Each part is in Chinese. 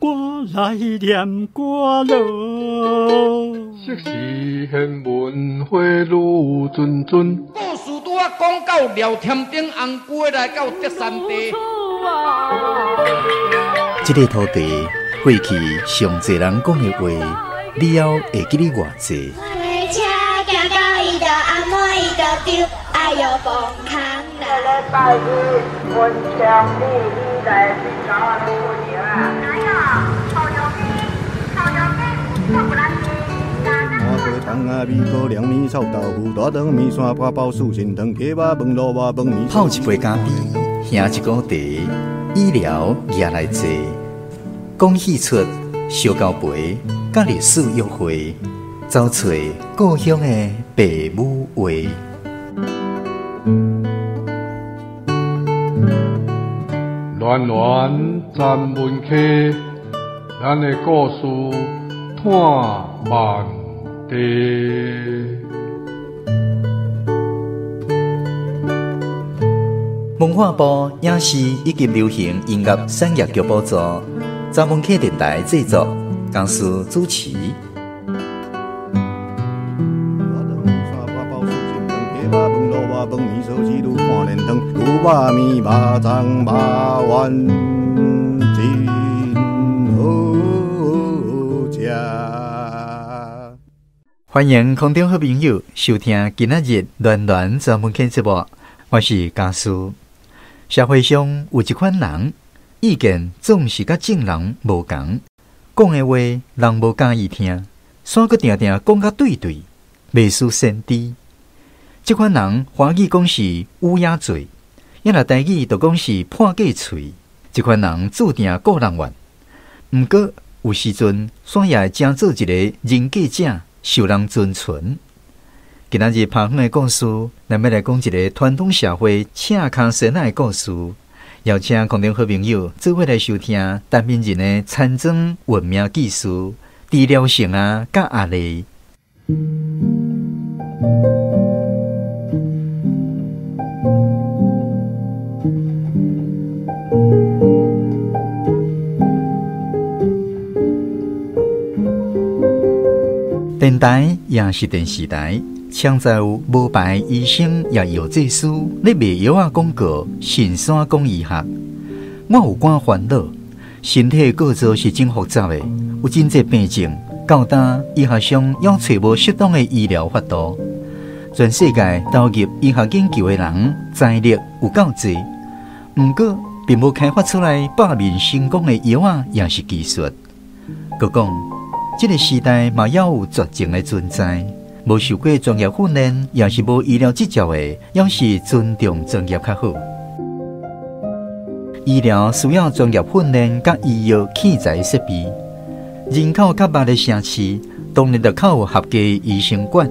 我来念歌咯。昔时贤文花女谆谆，故事拄啊讲到廖添丁红龟来到德山地。这个土地过去上侪人讲的话，你要会记得偌济。车行到伊就阿妹伊就丢，哎哟放空啦。礼拜日文昌你来去找我们过年啊？哪有？烤肉饼，烤肉饼，我不来吃。麻婆汤啊，米糕、凉面、臭豆腐、大肠面线、八宝酥、心汤、鸡肉饭、萝卜饭、面。泡一杯咖啡，兄一锅茶，医疗也来坐。讲戏出小交陪，甲历史约会，找找故乡的爸母话。暖暖站门客，咱的故事探万地。文化部影视以及流行音乐产业局补助，站门客电台制作，公司主持。饭面烧鸡肚看连汤，牛肉面、肉粽、肉丸，真好食。欢迎空中好朋友收听今仔日暖暖专门客节目，我是家属。社会上有一款人，意见总是甲正人无同，讲的话人无介意听，煞个定定讲甲对对，袂输先知。这款人华语讲是乌鸦嘴，也若台语就讲是破假喙。这款人注定个人怨，毋过有时阵煞也会争做一个人格者，受人尊崇。今仔日拍远的故事，咱要来讲一个传统社会赤脚蛇仔的故事，邀请空中好朋友做伙来收听单面人的参庄运命技术、治疗性啊，甲压力。电台也是电视台，常在有无牌医生也药剂师咧卖药啊广告，信山讲医学。我有寡烦恼，身体构造是真复杂的，有真侪病症，到今医学上要找无适当的医疗法度。全世界投入医学研究的人财力有够济，毋过并无开发出来百面成功的药啊，也是技术。佮讲，这个时代嘛，要有绝症的存在，无受过专业训练，也是无医疗执照的，要是尊重专业较好。医疗需要专业训练甲医药器材设备，人口较密的城市，当然就靠有合格医生管。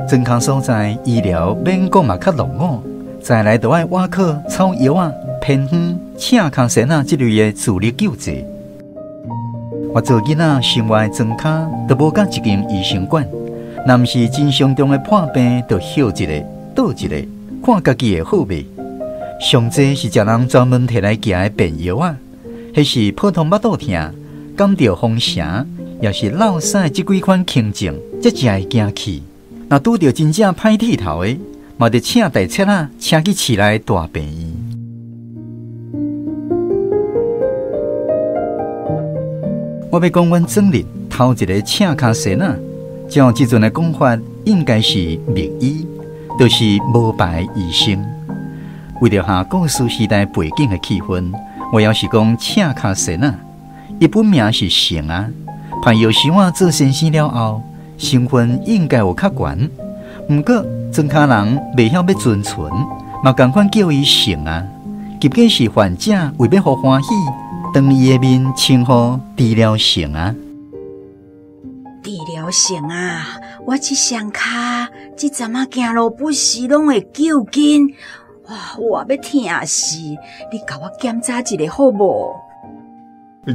健康所在，医疗免讲嘛较落伍，再来就爱挖靠草药啊、偏方、赤脚蛇仔这类的自力救济。我做囡仔生活的庄脚，都无甲一间医生管，若毋是真相中的破病，就休一个、倒一个，看家己的好未。上济是食人专门摕来寄的便药啊，迄是普通腹肚痛、感到风邪，也是落屎这几款轻症，才才会惊去。若拄到真正歹剃头的，嘛得请大车啊，请去市内大病院。我要讲，阮庄人头一个赤脚蛇仔，照即阵的讲法，应该是秘医，就是无牌医生。为了下故事时代背景的气氛，我要是讲赤脚蛇仔，伊本名是成啊，盼药师我做先生了后，身份应该有较悬。毋过庄脚人袂晓要尊存，嘛共款叫伊成啊，结果是患者为要互欢喜。当伊的面称呼治疗性啊，治疗性啊！我这双脚，这阵啊行路不时拢会揪筋，哇！我要疼死！你甲我检查一下好无？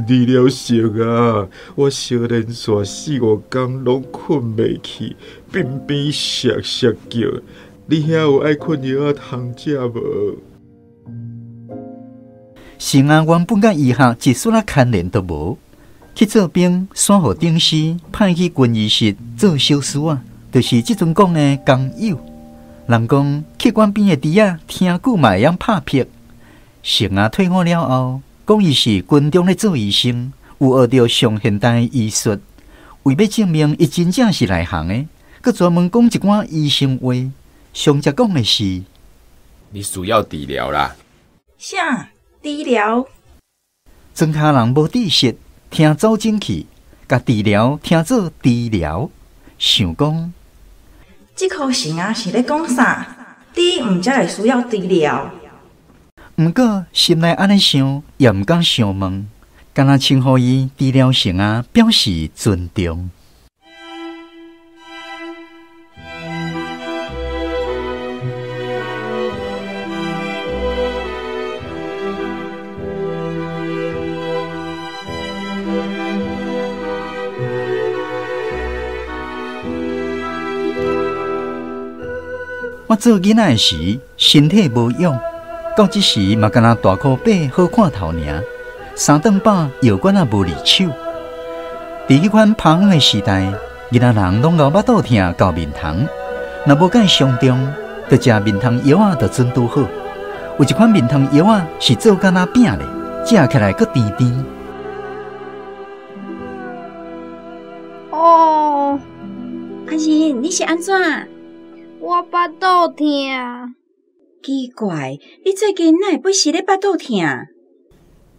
治疗性啊！我小连续4-5天拢困袂去，边边涩涩叫。你遐有爱困药啊通食无？成啊，原本甲医学一丝仔牵连都无，去做兵，选互顶师派去军医室做小师啊，就是即阵讲的工友。人讲去官边的猪仔听久嘛会晓拍屁。成啊退伍了后，讲伊是军中咧做医生，有学着上现代医术。为要证明伊真正是内行的，佮专门讲一寡医生话。上则讲的是：你需要治疗啦。啥？治疗？庄脚人无知识，听走进去，甲治疗听做治疗，想讲。这颗神啊是咧讲啥？你毋才会需要治疗。毋过心内安尼想，也毋敢想问，敢若称呼伊治疗神啊，表示尊重。我做囡仔时，身体无勇，到即时嘛，敢若大箍背好看头尔，三顿饱药罐也无离手。伫迄款彷徨的时代，囡仔人拢熬巴肚疼到面汤，若无介伤重，着食面汤药啊，着准拄好。有一款面汤药啊，是做敢若饼咧，食起来佫甜甜。哦，阿仁，你是安怎？我巴肚疼。奇怪，你最近哪会不时咧巴肚疼？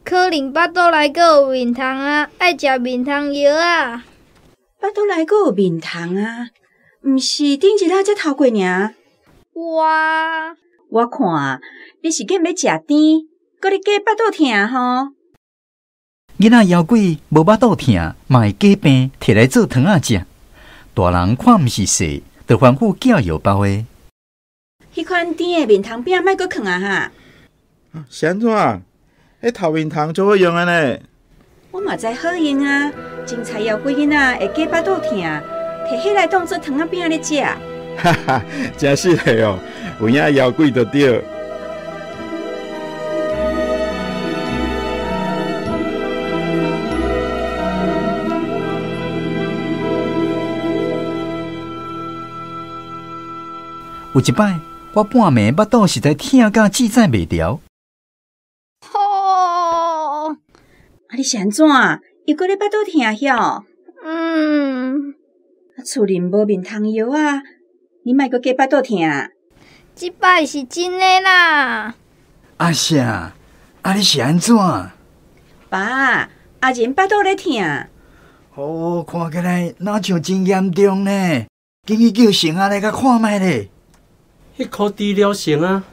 可能巴肚内阁有面汤啊，爱食面汤药啊。巴肚内阁有面汤啊？毋是顶一日才头过尔？我看你是计要食甜，搁咧加巴肚疼吼。囡仔妖怪无巴肚疼，嘛会加病摕来做汤仔食。大人看毋是势，着吩咐叫药包的。迄款甜的面汤饼莫搁囥啊哈！是安怎？迄头面汤做好用的呢？我嘛知好用啊，种菜妖怪囡仔会加巴肚疼，摕迄来当做汤仔饼咧食。哈哈，真实的哦，有影妖怪就对。有一摆，我半暝巴肚实在疼甲记载袂牢。你是安怎？又搁咧巴肚疼晓？厝里无面汤药啊，你莫搁加巴肚疼。即摆是真诶啦。阿啥？你是安怎？爸，阿仁巴肚咧疼。哦，看起来哪像真严重呢？紧去叫神啊来甲看卖咧。迄颗治疗神啊！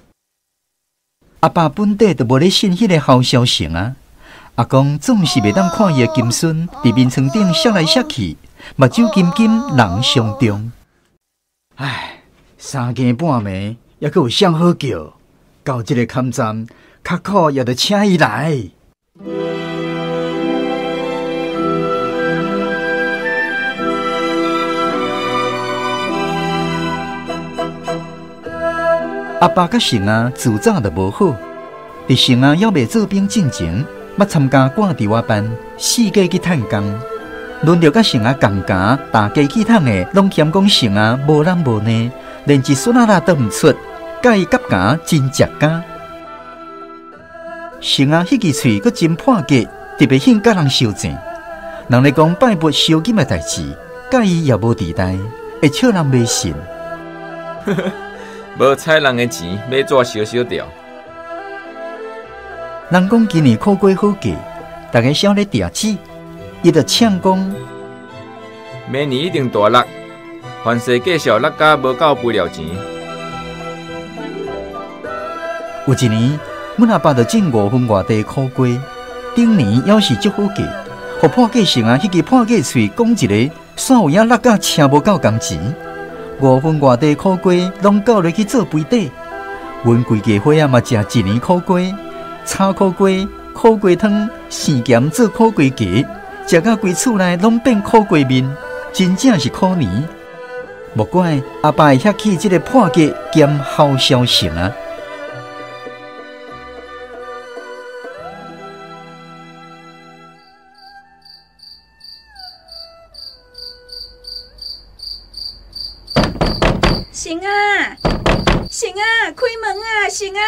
阿爸本地就无咧信迄个好消息啊！阿公总是袂当看伊的金孙伫面床顶摔来摔去，目睭金金人伤重。唉，三更半暝还阁有谁好叫？到这个坎站，较苦也得请伊来。阿爸甲成啊自早就无好，伫成啊还未做兵进前，捌参加挂伫我班，四界去探工，轮着甲成啊共家大家去探的，拢嫌讲成啊无人无呢，连一孙仔都毋出，甲伊夹家真食家。成啊迄支喙阁真破格，特别兴甲人相争。人咧讲拜佛烧金的代志，甲伊也无地带，会笑人袂信。无采人的钱，要怎烧烧掉？人讲今年苦过好价，大家少咧调子，伊就呛讲：明年一定大落，凡事继续落甲无够赔了钱。有一年，阮阿爸就种5分外地苦瓜，顶年要是足好价，互破价成啊，迄支破价喙讲一个，煞有影落甲车无够工钱。5分外地苦瓜，拢搞落去做肥底。阮规家伙啊嘛食一年苦瓜，炒苦瓜、苦瓜汤、生咸做苦瓜鸡，食到规厝内拢变苦瓜面，真正是可怜。莫怪阿爸会遐起这个破格兼好消息啊！成啊，成啊，开门啊，成啊！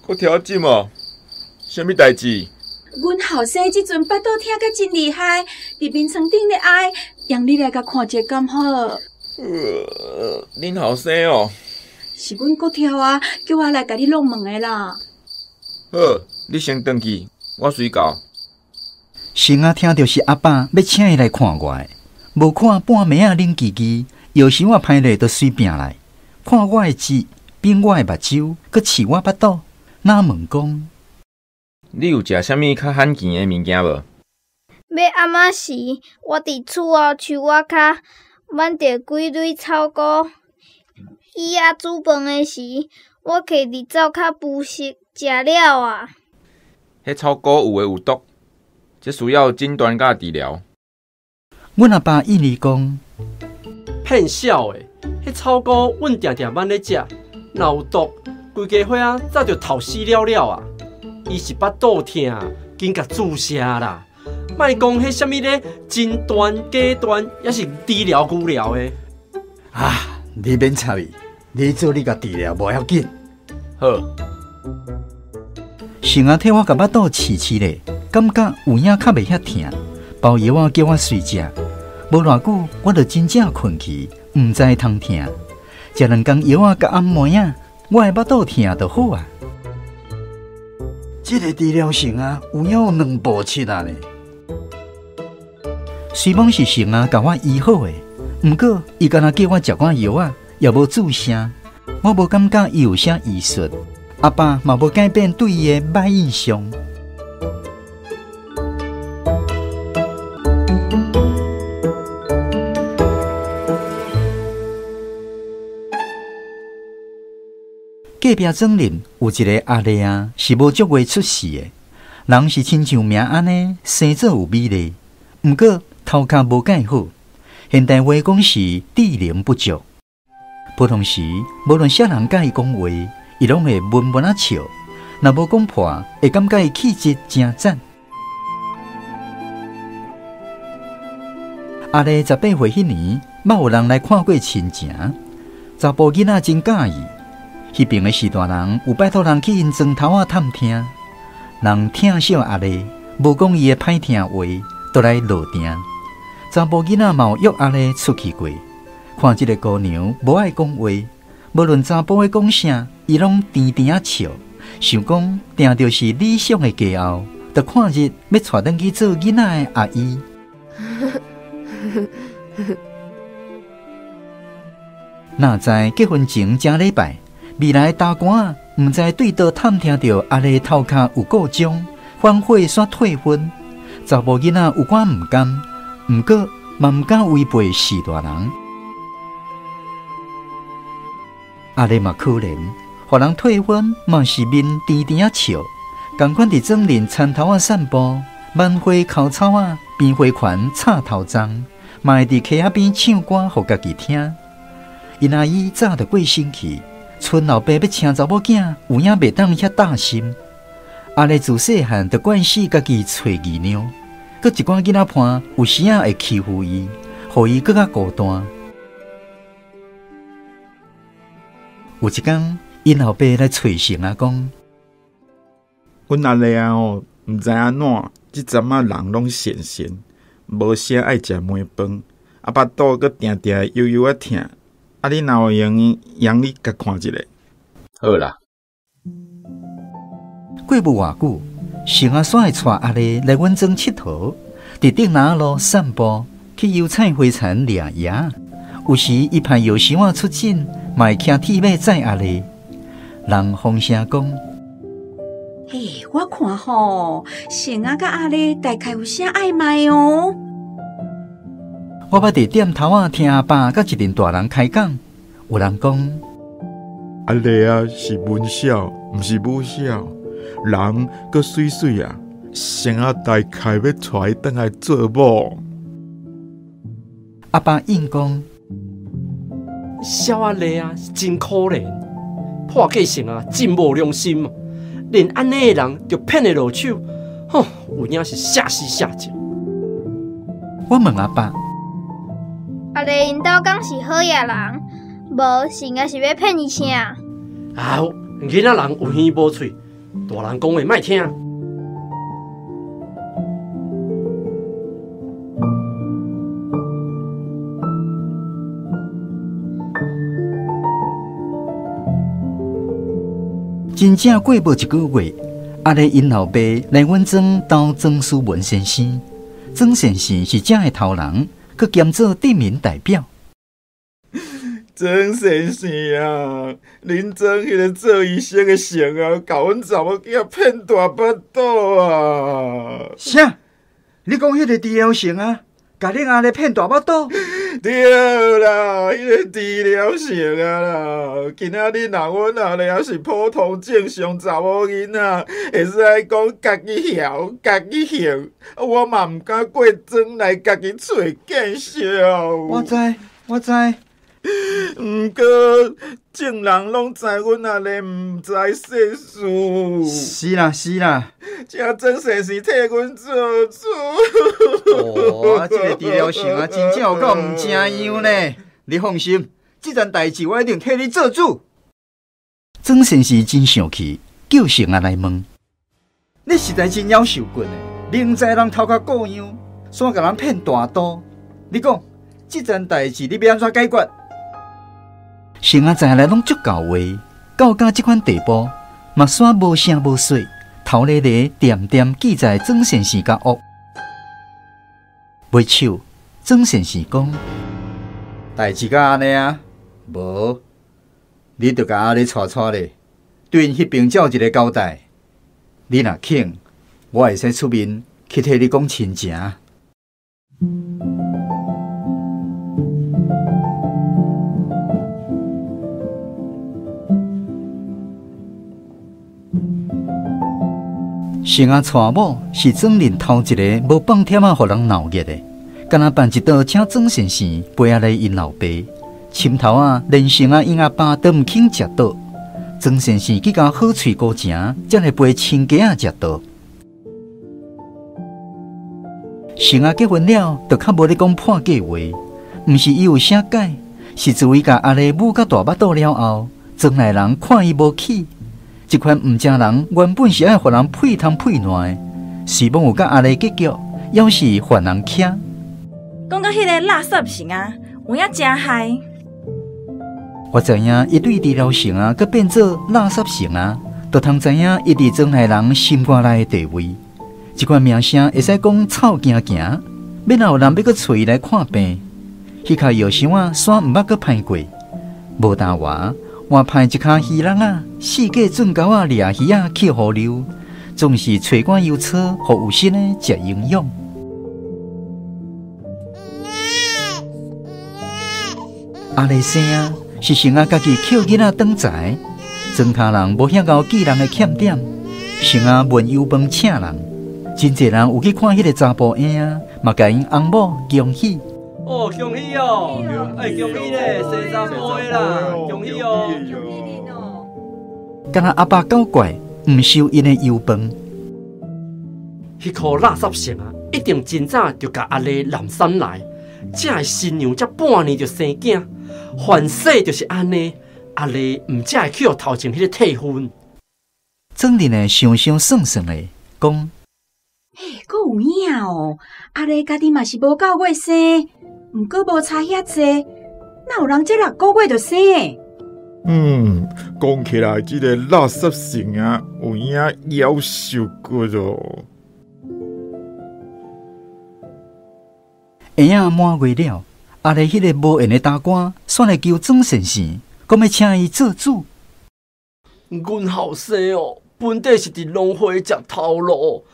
我调针哦，啥物代志？阮后生即阵巴肚疼甲真厉害，伫眠床顶咧哀，让你来甲看者敢好？恁后生哦，是阮骨条啊，叫我来甲你弄门的啦。好，你先回去，我随到。成啊，听到是阿爸要请伊来看我的，无看半暝啊，冷叽叽，药时我歹咧就随便来，看我的舌，变我的目睭，佮刺我巴肚，哪问讲？你有食啥物较罕见的物件无？要暗仔时，我伫厝后树仔骹挽着几蕊草菇。伊仔煮饭的时，我徛伫灶骹孵食，食了啊。迄草菇有诶有毒，这需要诊断甲治疗。阮阿爸印尼讲，骗笑的，迄草菇阮定定捌咧食，若有毒，规家伙仔早就头死了了啊！伊是巴肚疼，紧甲注射啦。莫讲迄啥物咧诊断、假断，也是治疗久了的。啊，你免插伊，你做你甲治疗无要紧。好。成啊，替我甲巴肚刺刺咧，感觉有影较袂遐疼，包药啊叫我睡食。无偌久，我就真正困去，毋知通疼。食2工药啊甲按摩啊，我的巴肚疼就好啊。这个治疗成啊，有影有2步7啊呢。虽讲是成啊甲我医好的，毋过伊敢若叫我食寡药啊，也无注声，我无感觉伊有啥医术。阿爸嘛无改变对伊的歹印象。隔壁庄林有一个阿丽啊，是无足月出世的，人是亲像命安尼，生做有美丽，毋过头壳无介好。现代话讲是智能不足。普通时，无论啥人甲伊讲话，伊拢会闷闷啊笑。若无讲破，会感觉伊气质真赞。阿丽18岁迄年，捌有人来看过亲情，查甫囡仔真介意。迄边的士大人有拜托人去因庄头仔探听，人疼惜阿丽，无讲伊的歹听话，倒来落定。查甫囡仔嘛有约阿丽出去过，看即个姑娘无爱讲话，无论查甫的讲啥，伊拢甜甜啊笑，想讲定着是理想的家后，就看日要带转去做囡仔的阿姨。哪知结婚前正礼拜。未来大官毋知对倒探听到阿丽头壳有故障，反悔煞退婚。查某囡仔有寡毋甘，毋过嘛毋敢违背士大人。阿丽嘛可怜，互人退婚嘛是面甜甜啊笑，共款伫庄林田头仔散步，满花口草仔边花拳插头针，嘛会伫溪仔边唱歌互家己听。因阿姨早就过身去。村老爸要请查某囝，有影袂当遐大心。阿丽自细汉就惯死家己找姨娘，佮一寡囡仔伴有时啊会欺负伊，互伊更较孤单。有一天，因老爸来找成啊讲：，阮阿丽啊毋知安怎，即阵啊人拢闲闲，无啥爱食糜饭，啊巴肚佮定定悠悠啊疼。啊！你若有用，让你甲看一下。好啦。过无偌久，成啊煞会带阿丽来阮庄佚佗，伫顶南路散步，去油菜花田掠椰。有时伊派药箱仔出诊，嘛会骑铁马载阿丽。人风声讲：，嘿，我看吼，成啊甲阿丽大概有啥暧昧哦。我捌伫店头仔听阿爸甲一群大人开讲，有人讲阿丽啊是文小，毋是武小，人阁水水啊，成啊大概要带伊转来做某。阿爸应讲，小阿丽啊是真可怜，破计成啊真无良心啊，连安尼的人就骗得落手，吼，有影是吓死吓死。我问阿爸，阿丽因兜讲是好野人，无是应该是要骗伊啥？啊，囡仔人有耳无喙，大人讲话莫听。真正过无一个月，阿丽因老爸来阮庄当曾书文先生。曾先生是这的头人，佮兼做镇民代表。曾先生啊，恁庄迄个做医生的先啊，甲阮查某囝骗大巴肚啊！啥？你讲迄个治疗生啊，甲恁阿丽骗大巴肚？对啦，迄个治疗生啊啦，今仔日若阮阿丽也是普通正常查某囡仔，会使讲家己晓、家己行，我嘛毋敢过庄来家己找见笑。我知。毋过众人拢知阮阿丽毋知世事。是啦。请曾先生替阮做主。这个治疗生啊，真正有够毋正样呢。你放心，这件代志我一定替你做主。曾先生真生气，叫成啊来问：你实在真夭寿棍呢？明知人头壳各样，煞甲人骗大肚。你讲，这件代志你要安怎解决？成啊知来拢足够话，到这款地步，嘛煞无声无息，头咧咧点点记在曾先生家屋。尾手，曾先生讲：代志甲安尼啊，无，你着甲阿丽带咧，对因迄边照一个交代。你若肯，我会使出面去替你讲亲情。成啊娶某是庄人头一个无放忝啊，互人闹热的，敢若办一道请曾先生陪下来因老爸，深头啊连成啊因阿爸都毋肯食到，曾先生去甲好喙高情，才来陪亲家仔食到。成啊结婚了，就较无咧讲破假话，毋是伊有啥改，是自为甲阿丽母甲大巴肚了后，庄内人看伊无起。这款毋正人原本是爱互人配汤配烂的，是望有甲阿丽结局，要是犯人徛。讲到迄个垃圾生啊，有影真害。我知影一对治疗生啊，佮变做垃圾生啊，就通知影伊伫庄内人心肝内的地位。这款名声会使讲臭行行，免有人要佮找伊来看病。迄卡药箱啊，煞毋捌佮歹过，无大话。换派一卡鱼人啊，四界准狗啊，掠鱼啊去河流，总是吹管油草，互有心的食营养。阿丽生啊，是成啊家己捡囡仔当财，庄卡人无遐敖记人的欠点，成啊问油饭请人，真侪人有去看迄个查甫婴啊，嘛甲因翁某恭喜。哦，恭喜哦！哎，恭喜咧，生查甫的啦，恭喜哦！敢若阿爸搞怪，毋收因的油饭。迄颗垃圾生啊，一定真早就甲阿丽南山来，才会新娘才半年就生囝，凡事就是安尼。阿丽毋才会去互头前迄个退婚。庄人的想想算算的讲，嘿，阁有影哦，阿丽家己嘛是无9月生。毋过无差遐济，哪有人这6个月就生？讲起来，这个垃圾生啊，有影夭寿骨哦。下仔满月了，阿丽迄个无缘的大官，煞来求曾先生，讲要请伊做主。阮后生哦，本底是伫农会食头路，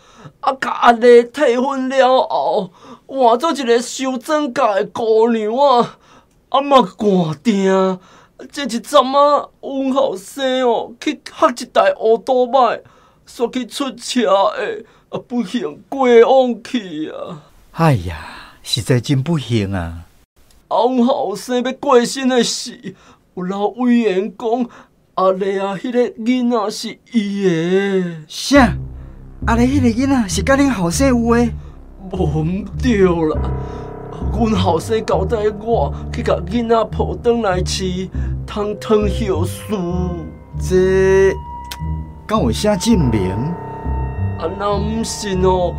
甲阿丽退婚了后。换做一个收庄稼的姑娘啊，嘛寒定。这一阵啊，阮后生哦去学一台乌多摆，煞去出车的，不幸过往去啊！哎呀，实在真不幸啊！阮后生要过身的事，有老委员讲，阿丽啊，迄个囡仔是伊的。啥？阿丽迄个囡仔是甲恁后生有诶？无毋对啦，阮后生交代我去甲囡仔抱转来饲，通汤后事。这敢有啥证明？啊，若毋信哦，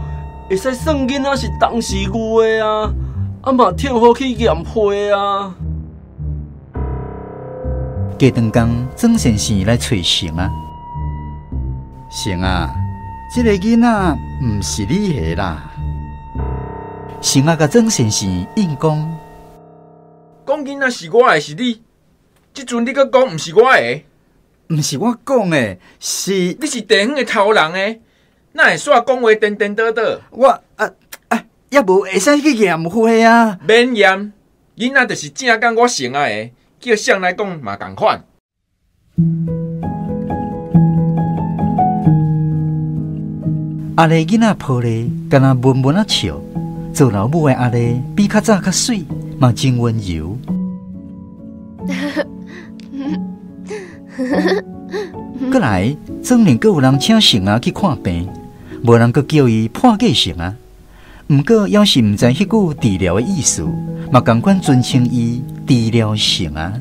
会使算囡仔是当时牛的啊，啊嘛听好去验血啊。加长工曾先生来找成啊，成啊，这个囡仔毋是你的啦。成啊，甲曾先生应讲，讲囡仔是我的，是你。即阵你搁讲毋是我的，毋是我讲的，是你是地方的头人的，哪会煞讲话颠颠倒倒？我也无会使去验血啊。免验，囡仔就是正讲我生的，叫谁来讲嘛共款。阿丽囡仔抱咧，敢若闷闷啊笑，做老母的阿丽比较早较水，嘛真温柔。过来，昨年阁有人请成啊去看病，无人阁叫伊破假成啊。毋过要是毋知迄句治疗的意思，嘛共款尊称伊治疗成啊。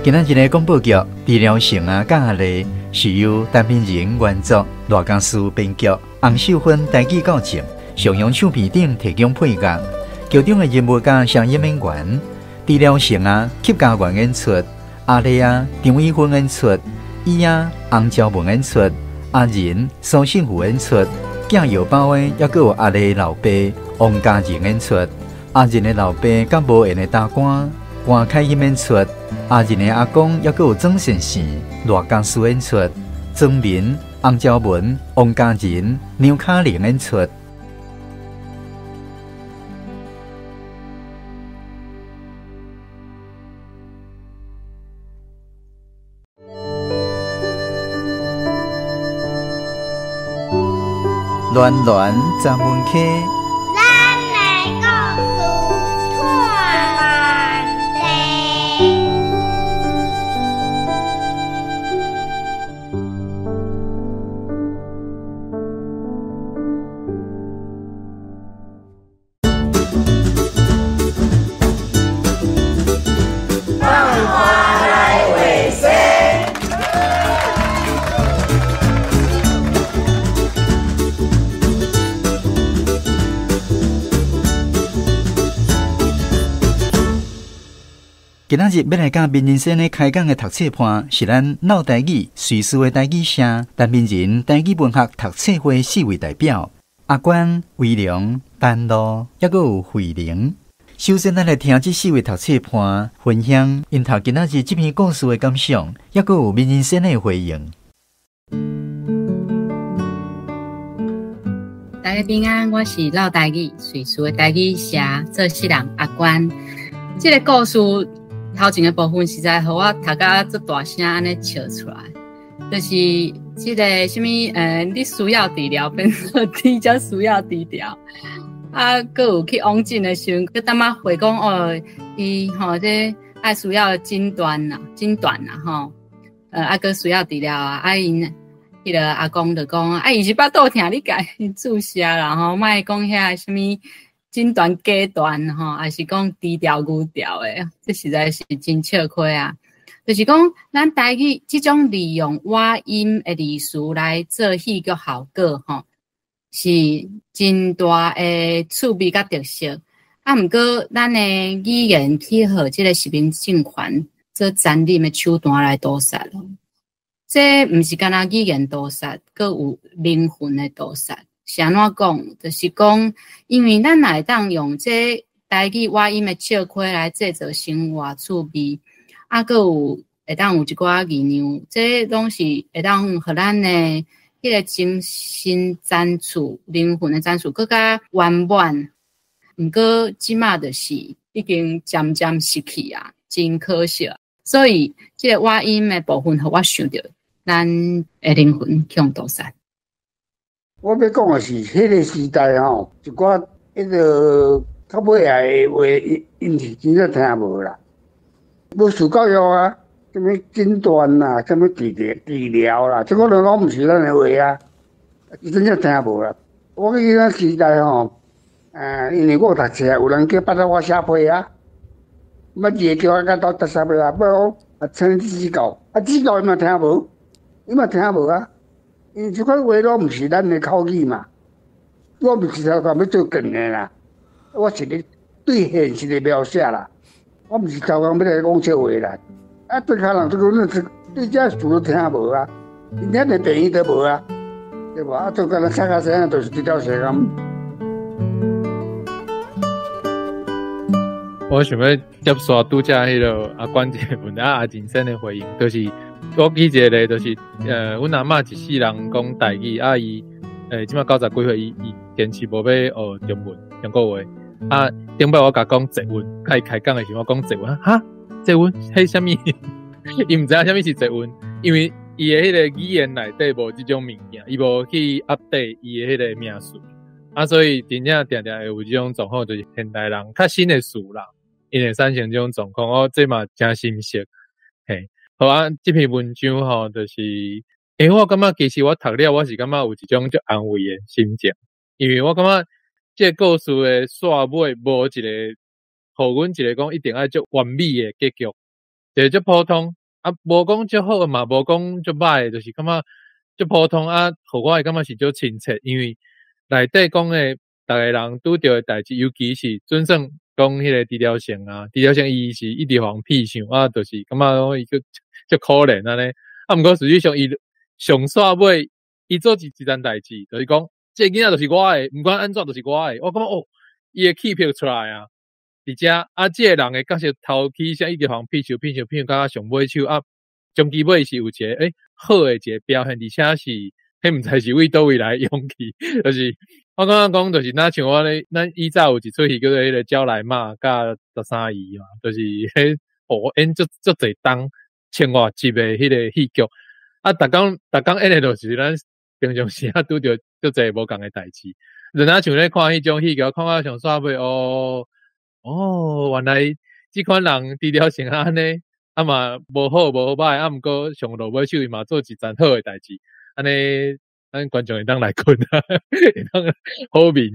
今仔日的广播剧《治疗成啊》甲下咧是由陈品仁原作，罗家书编剧，洪秀芬台语校正，上洋唱片顶提供配乐。剧中的人物甲声音演员，治疗成啊，邱家园演出，阿丽啊，张伟芬演出，伊啊，洪昭文演出，阿仁、苏信富演出，囝摇包的还佫有阿丽老爸王家仁演出，阿仁的老爸甲无缘的大官王开欣演出。阿仁的阿公还佫有曾先生、罗家书演出，曾民、洪昭文、王家仁、梁卡玲演出。暖暖站门口。今仔日要来甲民人生的开讲的读册盘，是咱闹台语随书的台语社陈民仁台语文学读册会4位代表：阿关、威良、丹路，还佫有慧玲。首先，咱来听这4位读册盘分享因读今仔日这篇故事的感想，还佫有民人生的回应。大家平安，我是闹台语随书的台语社做事人阿关。这个故事。头前的部分实在互我读甲做大声安尼笑出来，就是即个什么你需要治疗，变做你才需要治疗。啊，佮有去往诊的时候，佮当妈回讲哦，伊吼这爱需要诊断啦吼，啊佮需要治疗啊，啊因迄个阿公就讲，啊伊是巴肚疼，你甲伊注射啦吼，莫讲遐什么。诊断阶段吼，还是讲低调牛调诶，这实在是真笑亏啊！就是讲，咱台语这种利用外音诶字词来做戏剧效果吼，是真大诶趣味甲特色。啊，毋过咱诶语言去互即个实名政权做残忍诶手段来屠杀咯。这毋是干那语言屠杀，佮有灵魂诶屠杀。是安怎讲？就是讲，因为咱会当用这台语外音的笑话来制造生活趣味，啊，佮有会当有一寡议量，这拢是会当互咱的迄个精神赞处、灵魂的赞处更加圆满。毋过即马就是已经渐渐失去啊，真可惜啊。所以这个外音的部分，互我想到咱的灵魂向道散。我要讲的是，迄个时代吼，一寡迄个较尾啊的话，因是真正听无啦。无受教育啊，什么诊断啦，什么治疗啦，这个拢毋是咱的话啊，真正听无啦。我记得时代吼，因为我读册，有人叫巴达我写批啊，乜嘢叫我甲到读写批啊，不我请指教，指教伊嘛听无，伊嘛听无啊。因为即款话拢毋是咱的口语嘛，我毋是头讲要做梗的啦，我是咧对现实的描写啦，我毋是头讲要来讲笑话啦。对家人这个对这事都听无啊，因遐个便宜都无啊，对无？做个人擦下身就是这条线咁。我想要接续拄则迄个阿关一个问题，阿真生的回应，就是我记一个咧，就是阮阿嬷一世人讲台语，伊即马90几岁，伊坚持无要学中文、中国话。顶摆我甲讲捷运，伊开讲的时候我讲捷运，哈，捷运迄啥物？伊毋知影啥物是捷运，因为伊的迄个语言内底无即种物件，伊无去 update 伊的迄个名词，所以真正定定会有即种状况，就是现代人较新的事啦。因会产生这种状况，我这嘛真心实。嘿，好啊，这篇文章吼，就是因为我感觉其实我读了，我是感觉有一种足安慰的心情，因为我感觉这个故事的煞尾无一个，互阮一个讲一定要足完美的结局，就是足普通无讲足好嘛，无讲足歹，就是感觉足普通互我感觉是足亲切，因为内底讲的逐个人拄着的代志，尤其是准算。讲迄个治疗性治疗性伊是一直互人屁想就是感觉伊足可怜安尼。毋过实际上伊上煞尾，伊做一件代志，就是讲这囡仔就是我的，毋管安怎就是我的。我感觉伊会气魄出来啊！而且这个人的角色头起先一直互人屁想，到上尾手终其尾是有一个好的一个表现，而且是迄毋知是为倒位来勇气，就是我感觉讲就是像我咧，咱以前有一出戏叫做迄个招来嘛，甲13姨嘛，就是迄演足侪档千外集的迄个戏剧，逐工演的就是咱平常时拄着足侪无共的代志，人像咧看迄种戏剧，看上煞尾原来即款人治疗成安尼，嘛无好歹，毋过上落尾手伊嘛做一件好的代志，安尼。咱观众会当来困会当好面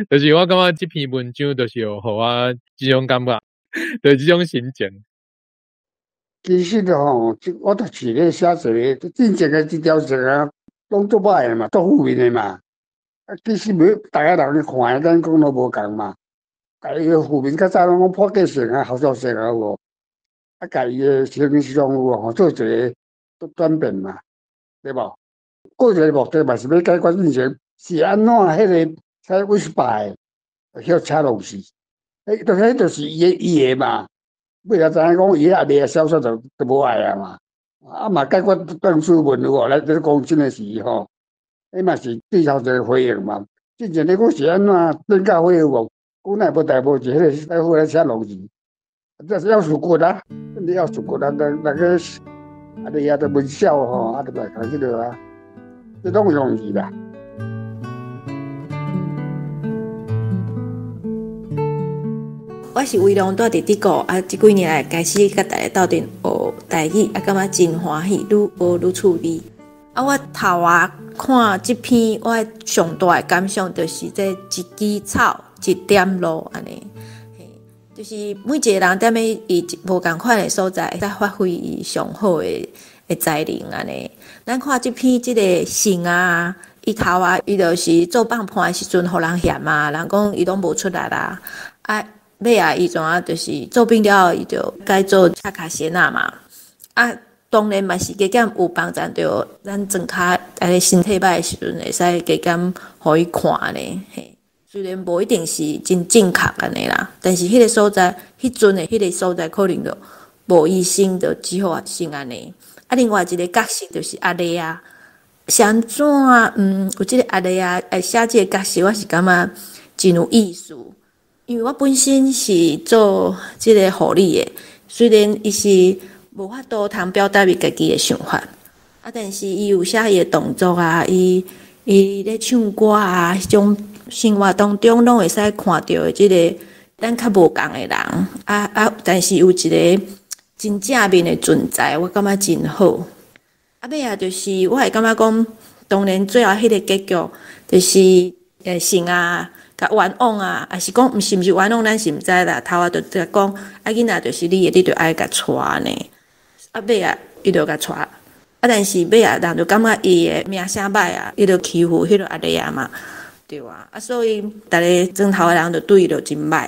就是我感觉这篇文章就是互我这种感觉，就是这种心情。其实我就是咧写一个真正的这条线拢做歹的嘛，做负面的嘛。其实每大家人咧看，咱讲都无共嘛。伊个负面较早拢讲破格性好笑性有无？伊个形象有无？做一个转变嘛，对无？过一个目的嘛是要解决以前是安怎迄个才为失败，晓车拢是，迄就是伊个嘛。尾仔知影讲伊也袂小说就无爱啊嘛，嘛解决当初问有来讲真诶是吼，迄嘛是对头一个回应嘛。之前你讲是安怎增加回应无？讲乃无大无是迄个回来车拢是，这是要受过啦，真的要受过啦，那个你也得文笑吼，就来看这个啊。这拢容易啦。我是威龙住伫德国这几年来开始甲大家斗阵学台语，感觉真欢喜，愈学愈趣味。我头看这篇，我上大的感想就是这一枝草一点露安尼，就是每一个人踮咧伊无共款的所在，在发挥伊上好的才能安尼。咱看这篇这个信伊头伊就是做放判的时阵，互人嫌人讲伊拢无出来啦。尾伊怎就是做病了，伊就改做插卡先嘛。当然嘛是加减有帮助着咱装脚身体歹的时阵，会使加减互伊看呢。虽然无一定是真正确安尼啦，但是迄个所在，迄阵的迄个所在可能就无医生就只好先安尼。啊，另外一个角色就是阿丽啊，像怎有即个阿丽啊，写即个角色，我是感觉真有意思。因为我本身是做即个护理的，虽然伊是无法度通表达伊家己的想法，啊，但是伊有写伊的动作啊，伊咧唱歌啊，迄种生活当中拢会使看到的即个咱较无共的人但是有一个真正面的存在，我感觉真好。尾啊，就是我会感觉讲，当然最后迄个结局就是神啊，甲冤枉啊，还是讲毋是冤枉，咱是毋知啦。头啊，就讲囡仔就是你的，你就爱甲带呢。尾啊，伊就甲带。但是尾啊，人就感觉伊的名声歹啊，伊就欺负迄个阿丽啊嘛，对啊。所以逐个庄头的人就对伊就真歹。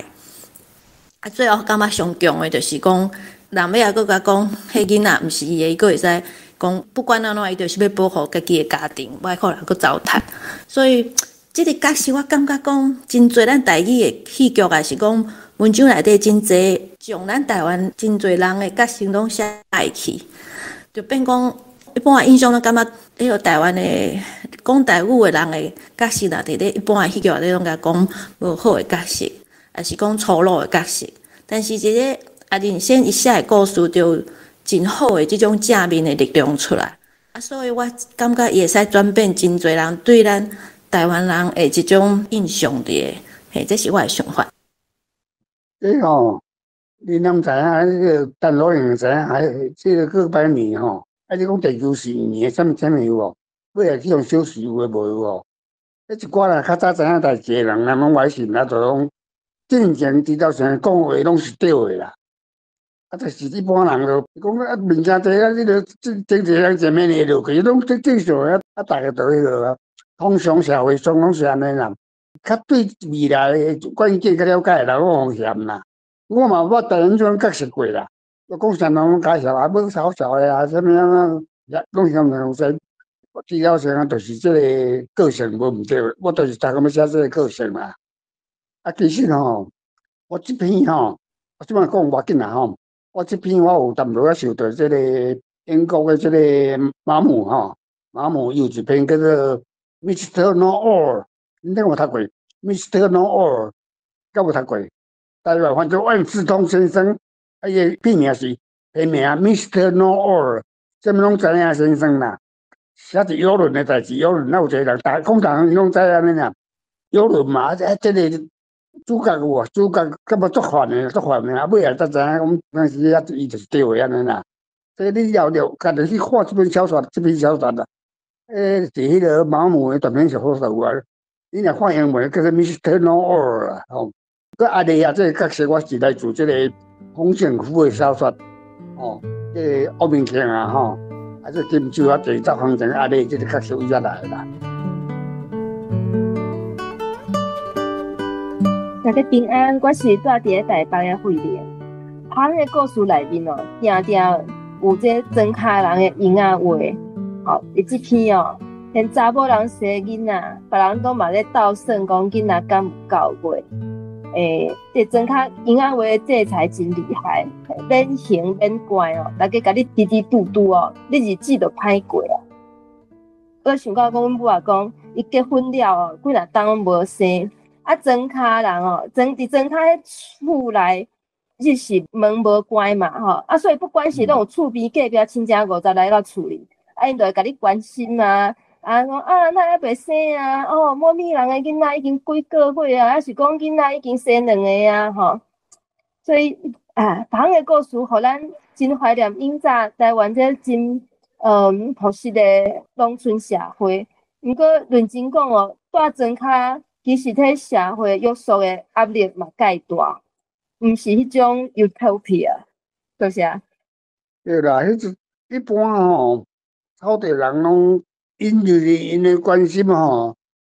最后感觉上强的就是讲。人尾啊，佫甲讲，迄囡仔毋是伊的，伊佫会使讲，不管安怎，伊就是要保护家己的家庭，莫可能佫糟蹋。所以，即个角色我感觉讲，真侪咱台语的戏剧，也是讲文章内底真侪，将咱台湾真侪人的角色拢写来去，就变讲一般印象，咱感觉迄个台湾的讲台语的人的角色啦，伫咧一般的戏剧内底拢甲讲无好的角色，也是讲粗鲁的角色，但是一个。人生一写的故事就真好的这种正面的力量出来，所以我感觉伊会使转变真侪人对咱台湾人的这种印象的，这是我的想法。你拢知影，迄个陈老营知影，还这个过百年你讲地球是圆的，啥物有无？尾来这种小事有诶无有无？一寡人较早知影代志的人，人拢歪信啦，就讲正经知道啥讲话拢是对的啦。就是一般人就讲面正地你就正常人前面的落去，拢正常的大家都迄个通常社会上拢是安尼啦。较对未来的关键较了解啦，我方向啦。我嘛捌担任这种角色过啦。我讲啥拢介绍啊，要小小的啊，啥物啊，拢是咁样说。主要上就是这个个性无毋对，我就是大概要写这个个性啦。其实我这篇我即摆讲偌紧啦我这篇我有淡薄仔受到这个英国的这个马姆马姆有一篇叫做 Mr. No Or， 你有读过 Mr. No Or， 敢有读过？台湾翻做万事通先生，伊个笔名是笔名 Mr. No Or， 什么拢知影先生啦。写伫邮轮的代志，邮轮哪有一个人，讲人拢知安尼啦。邮轮嘛，这个。主角有啊，主角感觉足烦的，尾仔才知影讲，当时伊就是对的安尼啦。所以你了，家己去看这篇小说啦。是迄个马姆的短篇小说有啊。你若看英文叫做 Mr. No Or 啦，佮阿丽啊，这个角色我是来自这个洪政府的小说，这个欧明庆啊，还是金州啊，这赵方成阿丽这个角色伊才来啦。大家平安，我是住伫咧台北的惠莲。他的故事内面定定有这庄卡人的婴仔话，这篇连查某人生囡仔，别人都嘛咧斗算讲囡仔敢有够月。这庄卡婴仔话这才真厉害，免刑免怪大家甲你滴滴嘟嘟你日子就歹过啊。我想到讲，阮母也讲，伊结婚了几若冬拢无生。庄卡人伫庄卡迄厝内，日是门无关嘛所以不管是拢有厝边隔壁亲戚50来到厝里，因就会甲你关心啊，讲哪还袂生啊？某咪人的囡仔已经几个月啊，还是讲囡仔已经生2个啊所以房的故事，互咱真怀念以早台湾这真朴实的农村社会。毋过认真讲住庄卡。其实，迄社会约束的压力嘛介大，毋是迄种 utopia， 就是啊。对啦，迄一般草地人拢因就是因的关心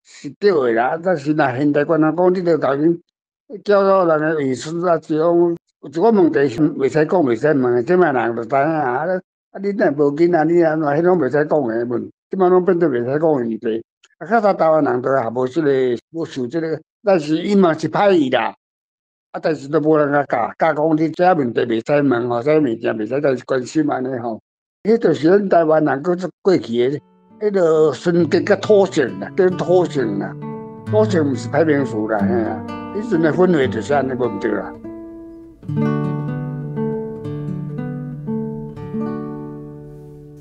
是对的啦。但是若现代观人讲，你着甲因叫做人的隐私啊，这种有一个问题是袂使讲、袂使问的，即摆人就知影你若无囡仔，你安怎迄拢袂使讲的问，即摆拢变做袂使讲的问题。较早台湾人都也无这个，无受这个，但是伊嘛是歹意啦。但是都无人甲教讲你这问题袂使问吼，这物件袂使再关心安尼吼。迄就是咱台湾人过去的，迄个纯洁甲土性啦，叫土性啦，土性毋是太平俗啦，嘿啊，迄阵的氛围就是安尼无毋对啦。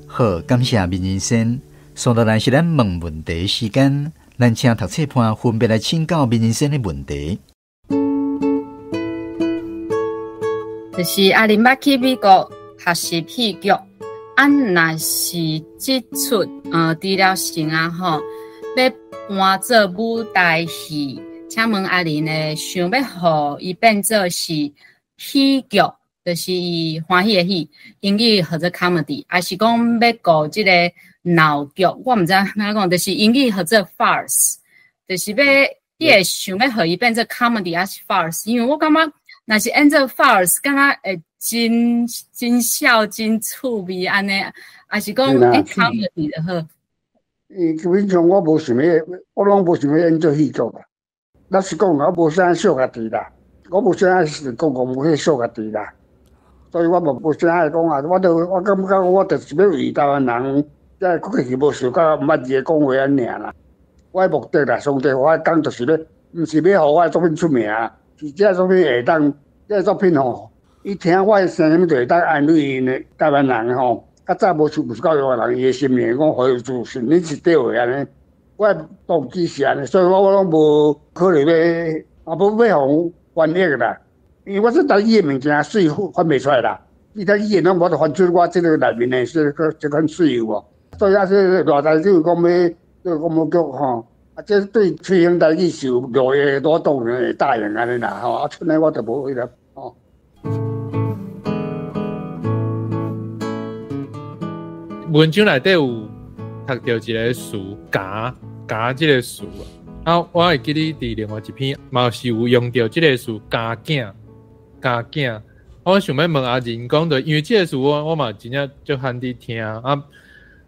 好，感谢民先生。上到来是咱问问题时间，咱请读册判分别来请教民先生的问题。就是阿玲捌去美国学习戏剧，若是即出治疗性啊吼，要搬做舞台戏，请问阿玲呢，想要互伊变做是喜剧，就是伊欢喜的喜，英语或者 comedy， 还是讲要顾即个闹剧？我毋知影哪讲，就是英语或者 farce， 就是伊会想要互伊变做 comedy 还是 farce？ 因为我感觉。若是按照 farce， 敢若会真笑、真趣味安尼，还是讲comedy 就好。基本上我无想要，我拢无想要演做戏剧啦。老实讲，我无啥小家己啦，我无啥爱是讲迄小家己啦，所以我无啥爱讲啊。我感觉我就是要为台湾人，在过去无想到毋捌字讲话安尔啦。我的目的啦，上帝我讲就是要，毋是要互我的作品出名。是这作品会当，这作品吼，伊听我的声音就会当安慰因的台湾人吼。较早无受教育的人，伊的心灵讲互伊自信，你是对的安尼。我的动机是安尼，所以我拢无考虑要互翻译啦。因为我这台语的物件水翻袂出来啦，其他语言拢无得翻出我这个内面的这款水有无？所以这大台就讲要讲叫吼。这对吹风台语是有落叶多动的大人安尼啦吼，剩下我就无迄个吼。文章内底有读到一个词“夹”这个词啊，我会记得伫另外一篇嘛是有用到这个词“夹囝”。我想要问阿仁讲的，因为这个词我嘛真正就罕伫听啊。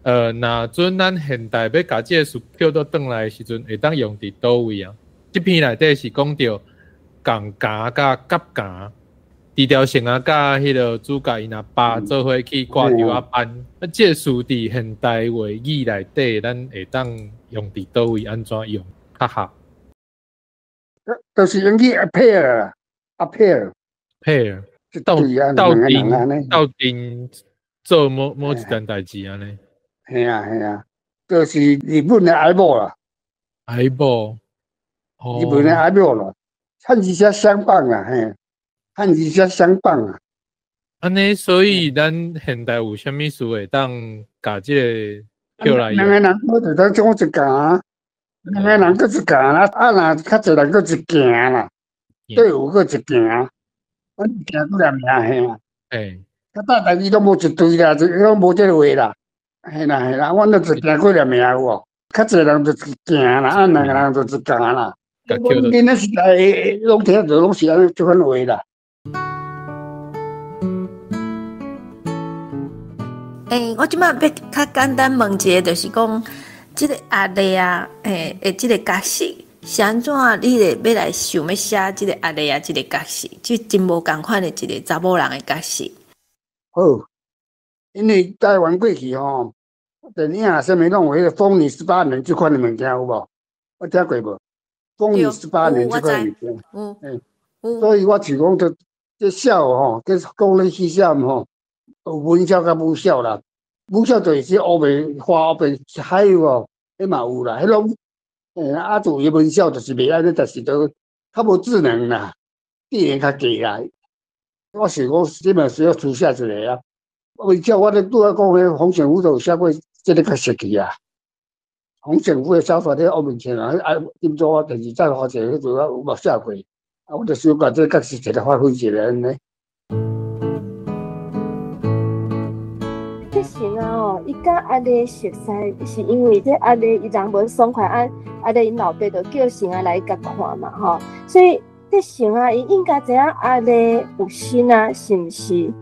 若准咱现代要甲这个词叫倒转来的时阵，会当用伫倒位啊？这篇内底是讲到共夹甲夹夹，治疗性啊，甲迄个主角因阿爸做伙去挂吊啊班。这个词伫现代话语内底，咱会当用伫倒位安怎用？哈哈。就是用去 appear， 斗阵做某一件代志安尼。系啊，就是日本的爱某啦。爱某，日本的爱某啦，汉字写相棒啦，嘿，汉字写相棒啊。安尼，所以咱现代有啥物事会当甲这个叫来用？两个人我就当讲一夹，两个人搁一夹啦，若较侪人搁一行啦，队伍搁一行，我行过来名嘿啊。诶，较早台语拢无一对啦，拢无这个话啦。系啦，阮都一行过来名有无？较侪人就一行啦，两个人就一行啦。囡仔时代拢听着拢是安尼这款话啦。我即摆要较简单问一个，就是讲，即个阿丽啊，即个角色是安怎？你要来想要写即个阿丽啊，即个角色，即真无共款的一个查某人的角色。好，因为台湾过去吼，电影啊，啥物拢有迄个风雨18年即款的物件有无？我听过无？风雨18年即款物件，所以我是讲这笑吼，这讲咧戏笑吼。有文笑甲武笑啦，武笑就是欧美花欧美还有哦，迄嘛有啦，迄种啊，主伊文笑就是袂安尼，但是都较无智能啦，智能较低啦。我想讲这嘛需要出下一个啊。文笑我咧拄仔讲迄洪承福都有写过这个角色去啊。洪承福的小说咧欧美前啊，今朝我电视再发者迄阵我有写过，啊，我就想把这个角色一个发挥一下安尼。这时啊伊甲阿丽熟悉，是因为这阿丽伊人无爽快，阿丽因老爸就叫成啊来甲看嘛吼，所以这时啊，伊应该知影阿丽有心啊，是毋是？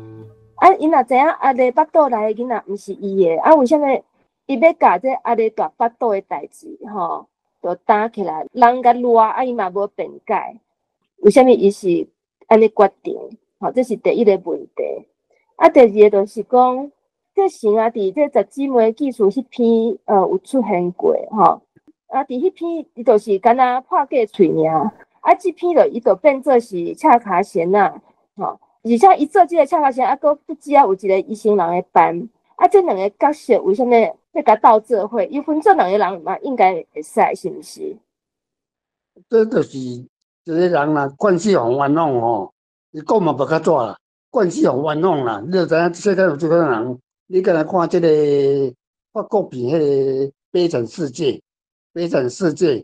啊，伊若知影阿丽巴肚内的囡仔毋是伊的，啊，为什么伊要甲这阿丽大巴肚的代志吼，就担起来，人甲热，啊，伊嘛无辩解，为什么伊是安尼决定，这是第一个问题。第二个就是讲，这神啊，伫这十姊妹技术迄篇有出现过伫迄篇伊就是敢若破假喙尔，这篇伊就变做是恰卡贤而且伊做即个恰卡贤，佫不止有一个医生人的班，这两个角色为什么要甲斗做伙？伊分做两个人嘛，应该会使，是毋是？这就是一个人啦，惯势互冤枉伊讲嘛无较早啦，惯势互冤枉啦。你就知影世界有即个人，你敢若看即个法国片迄个《悲惨世界》，《悲惨世界》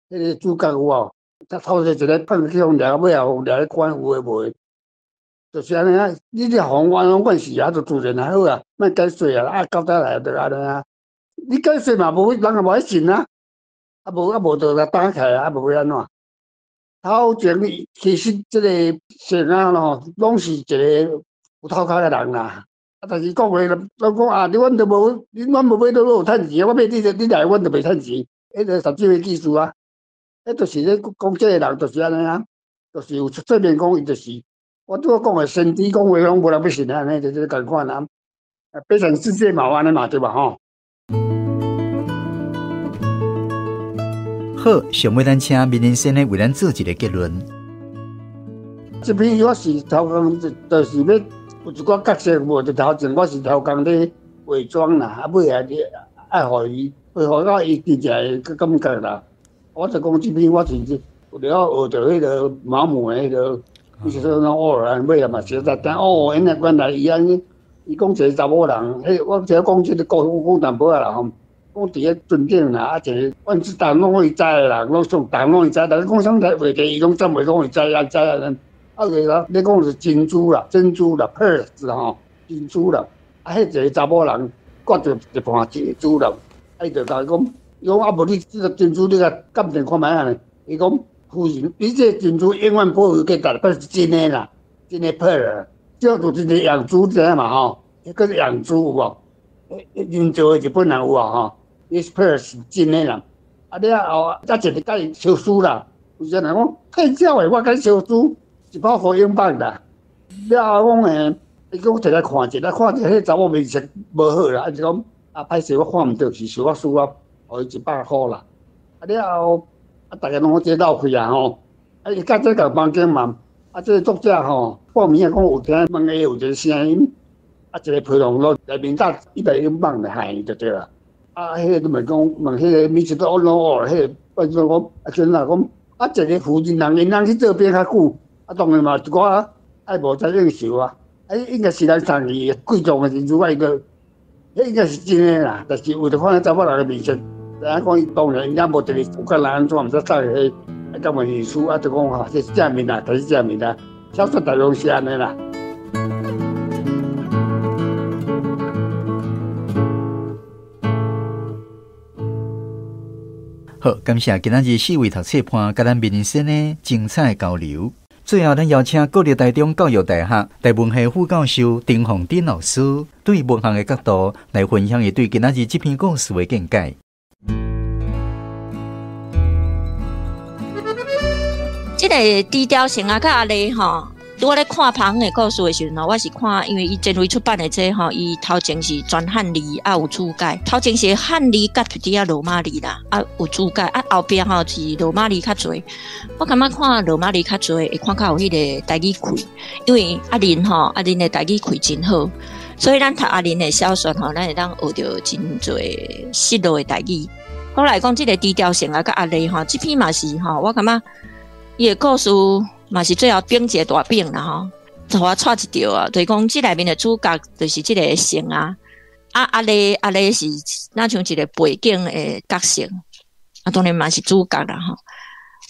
迄个主角有他偷一个放去互掠尾后，掠咧关有诶无？就是安尼啊！你咧互冤枉惯势就自然还好啊，莫解释啊！到底来就安尼啊！你解释嘛，无人也无爱信啊！无就来打起来啊！无要安怎？头前其实即个神啊拢是一个有头壳诶人啦。但是讲话人讲阮都无，阮无买到有趁钱，我买你来，阮就袂趁钱。迄个十几个技术啊，迄就是咧讲即个人就是安尼啊，就是有出面讲伊就是。我拄讲诶，先知讲话拢无人要信安尼，就是共款啊。悲惨世界嘛，安尼嘛对吧？好，想要咱请明仁先生为咱做一个结论。这篇我是头讲，就是要有一寡角色，无就头前我是头讲咧伪装啦，尾下你爱互伊，配合到伊记起来个感觉啦。我就讲这篇我是有了学着迄个毛姆诶迄个。伊是说那偶然尾啊嘛，实在但因为原来伊安尼，伊讲一个查某人，迄我只讲即个故事讲淡薄仔啦吼，讲伫个船顶啦，一个阮即当拢会知诶人，拢上当拢会知，但是讲啥物话题，伊拢暂袂讲会知啊。个啦，你讲是珍珠啦，pearls 吼，珍珠啦，迄一个查某人割着一盘珍珠啦，伊就甲伊讲，伊讲无你即个珍珠你甲鉴定看觅啊？伊讲。夫人，你这珍珠永远保有价值，不是真诶啦，真诶 pearl， 这就是一个养猪知影嘛吼，迄个是养猪有无？人造诶日本人有啊吼，伊 pearl 是真诶啦。了后再一个甲伊烧输啦，有些人讲太少诶，我甲伊烧输100英镑啦。了后讲伊讲摕来看一下，迄查某面色无好啦，就讲歹势我看毋到，是我输啊，互伊100块啦。了后。大家拢这闹开啊吼！伊甲这个房间嘛，这个作者吼，报名讲有听问下有一个声音，一个陪同咯，内面搭100英镑来害就对啦。迄个都问讲问迄个米奇都ono or，迄个变做讲真啦讲，一个负责人因人去这边较久，当然嘛一寡爱无再应酬啊，应该是咱上伊贵重的珍珠一个，迄应该是真诶啦，但是为着看查某人的面色。人讲伊当然，因也无一个有甲人安怎，毋知走去甲问艺术就讲这是正面啦，这是正面啦，小说内容是安尼啦。好，感谢今仔日4位读册伴甲咱明仁先生精彩交流。最后，咱邀请国立台中教育大学台文系副教授丁宏珍老师，对文学的角度来分享伊对今仔日这篇故事的见解。这个低调性啊，甲阿丽吼，我咧看旁的故事的时候，我是看，因为伊前回出版的这吼，伊头前是全汉字，有注解，头前是汉字甲底下罗马字啦，有注解，后边吼是罗马字较侪。我感觉看罗马字较侪，会看较有迄个台语气，因为阿玲的台语气真好，所以咱读阿玲的小说吼，咱会当学到真侪适路的台语。后来讲这个低调性啊，甲阿丽吼，这篇嘛是吼，我感觉。伊个故事嘛是最后变一个大变啦吼，互我带一条啊，就是讲这内面的主角就是这个神啊，阿丽是那像一个背景的角色，当然嘛是主角啦吼。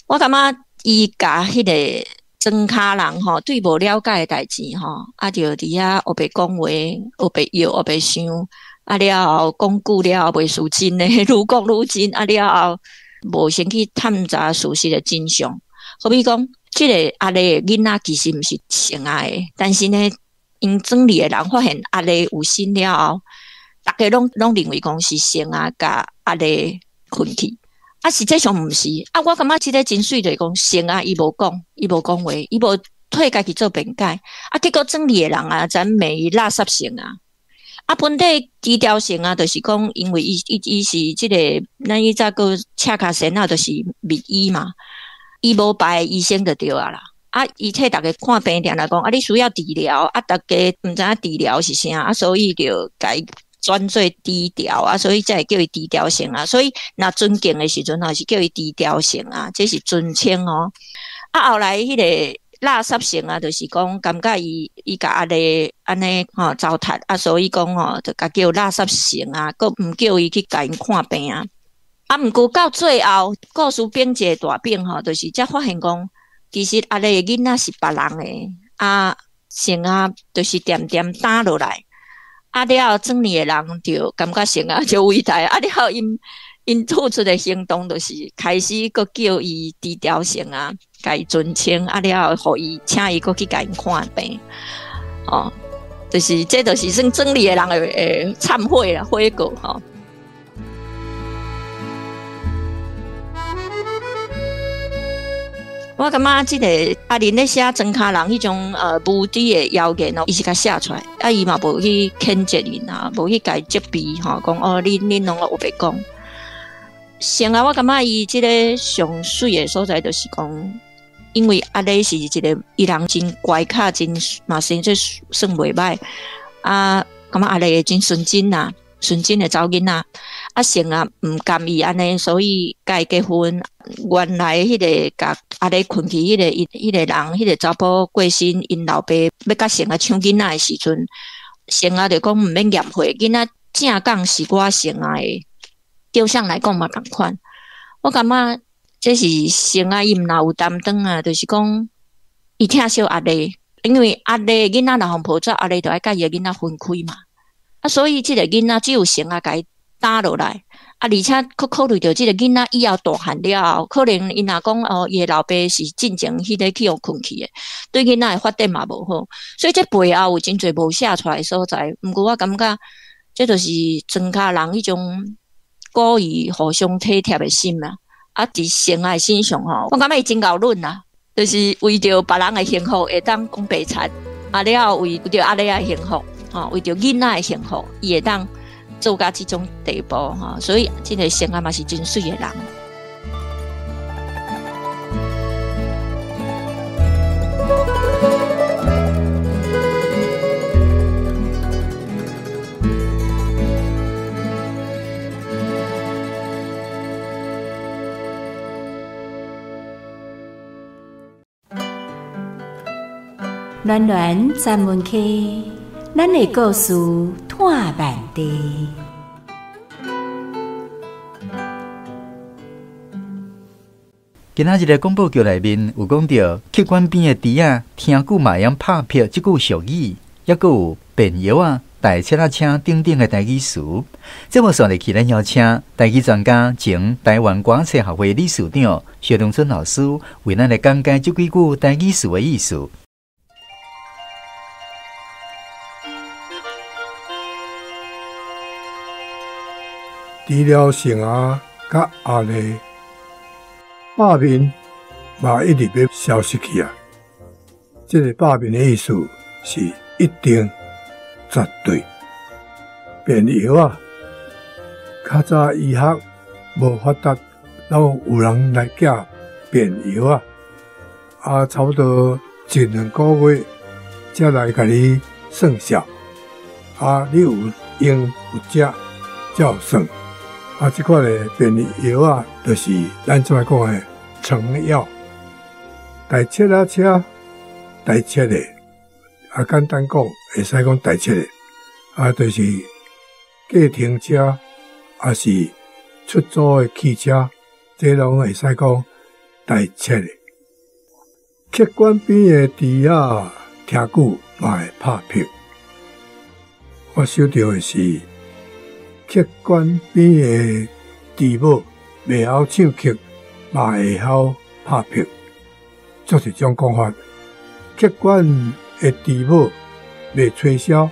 我感觉伊甲迄个庄卡人吼，对无了解的代志吼，就伫遐学白讲话，学白摇，学白想，了后讲久了后袂输真的，愈讲愈真，了后无先去探查事实的真相。好比讲，这个阿丽的囡仔其实毋是性爱的，但是呢，因庄里的人发现阿丽有心了后，大家拢认为讲是性爱甲阿丽困去，实际上毋是。我感觉这个真水就是讲性爱伊无讲话，伊无替家己做辩解，啊，结果整理的人啊，咱骂伊垃圾性啊。啊，本地低调性啊，就是讲，因为伊是即个，咱以早个赤卡神啊，就是密医嘛，伊无排医生就对啊啦。啊，伊替大家看病店来讲，啊，你需要治疗，啊，大家毋知影治疗是啥，啊，所以就改转做低调啊，所以才会叫伊低调性啊。所以若尊敬的时阵啊，是叫伊低调性啊，这是尊称哦。啊，后来迄个。垃圾性啊，就是讲感觉伊甲安尼吼糟蹋啊，所以讲吼就甲叫垃圾性啊，佫毋叫伊去甲因看病啊。啊，毋过到最后，故事变一个大变吼，就是才发现讲，其实安尼个囡仔是别人诶，啊，性啊，就是点点打落来，啊了整年诶人就感觉性啊就伟大，啊了因付出的行动就是开始佫叫伊低调性啊。甲伊尊称啊了，互伊请伊过去甲因看病，哦，就是这就是算整理的人的忏悔啦，悔过吼。我感觉即个阿玲咧写庄卡人迄种无知的谣言哦，伊是甲写出来，啊伊嘛无去谴责人啊，无去甲伊责备吼，讲哦恁拢有白讲。先啊，我感觉伊即个上水的所在就是讲。因为阿丽是一个伊人真乖巧，真嘛生做算袂歹啊，感觉阿丽真纯真呐，纯真的查某囡仔啊，成啊毋甘伊安尼，所以甲伊结婚。原来迄个甲阿丽困去迄个人，迄个查甫过身，因老爸要甲成啊抢囡仔的时阵，成啊就讲毋免验血，囡仔正讲是我成啊的，雕像来讲嘛同款，我感觉。这是成啊，伊毋若有担当啊，就是讲伊疼惜阿丽，因为阿丽囡仔若互抱走，阿丽就爱甲伊个囡仔分开嘛。啊，所以即个囡仔只有成啊，甲伊打落来。啊，而且考虑到即个囡仔以后大汉了后，可能伊若讲哦，伊个老爸是进前迄个去互困去的，对囡仔的发展嘛无好。所以这背后有真侪无写出来的所在。毋过我感觉，这就是庄卡人迄种故意互相体贴的心啊。啊，伫成啊身上吼，我感觉伊真够软啦，就是为着别人的幸福会当讲白惨，啊了为着阿丽的幸福，吼，为着囡仔的幸福，伊会当做到这种地步吼，所以这个成啊嘛是真水的人。暖暖咱们去，咱的故事探万地。今仔日的广播剧内面有讲到，客官边的猪仔听久嘛样拍票这句俗语，还佫有便药啊、大车仔车等等的台语词。这么说来起，咱邀请台语专家前台湾广册学会理事长薛东春老师为咱来讲解这几句台语词的意思。除了成啊，甲阿丽百面嘛一直要消失去啊！这个百面的意思是一定、绝对。便药啊，较早医学无发达，然有人来寄便药啊，差不多1、2个月才来甲你算效。你有用有食，才有算。这款的便药啊，就是咱怎来讲的成药。大切啊车，大切的，简单讲，会使讲大切的，就是计程车，也是出租的汽车，这拢会使讲大切的。客官边的猪啊，听久嘛会拍票。我想到的是。客官边的猪母袂晓唱客，嘛会晓拍票，就是这种讲法。客官的猪母袂吹箫，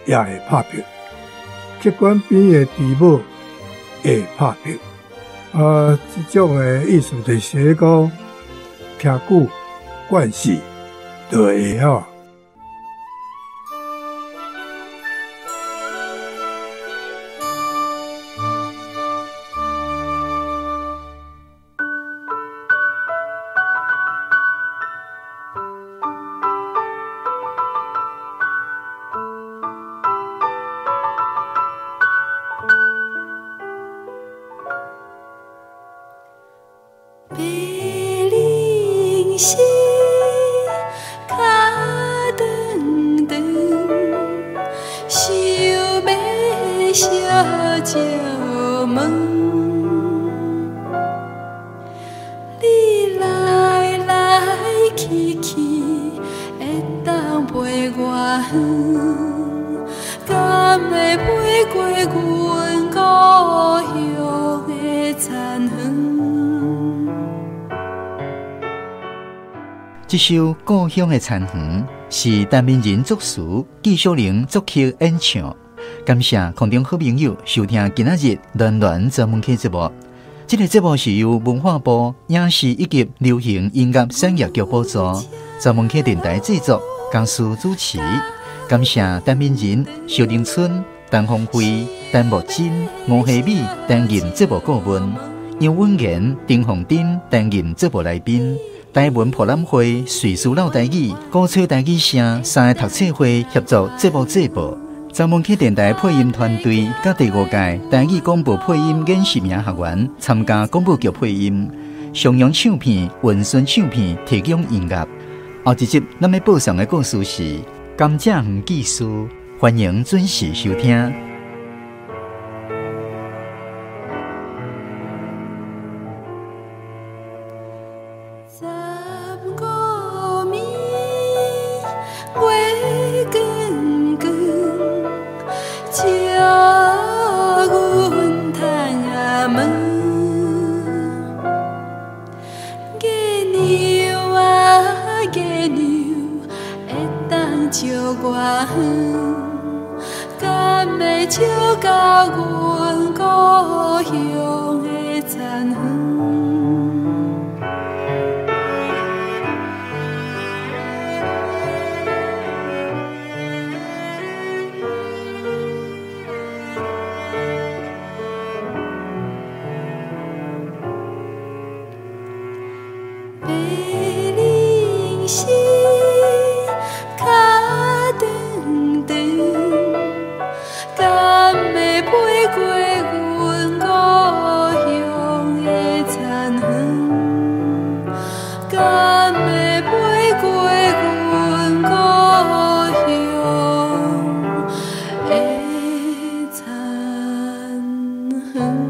也会拍票；客官边的猪母会拍票。这种的意思就是讲听久惯势，就会晓啊。这首《故乡的田园》是陈明仁作词，纪晓玲作曲演唱。感谢空中好朋友收听今仔日暖暖专门客节目。这个节目是由文化部影视以及流行音乐产业局补助，专门客电台制作，江苏主持。感谢陈明仁、萧凌春、陈鸿辉、陈木真、吴希美担任节目顾问，杨文言、丁宏珍担任节目来宾。台文博览会、瑞士老台语、古吹台语声三个读册会协助节目制播。专门去电台配音团队甲第5届台语广播配音演习名学员参加广播剧配音。襄阳唱片、文顺唱片提供音乐。后一集咱要播上的故事是《甘蔗园记事》，欢迎准时收听。嗯。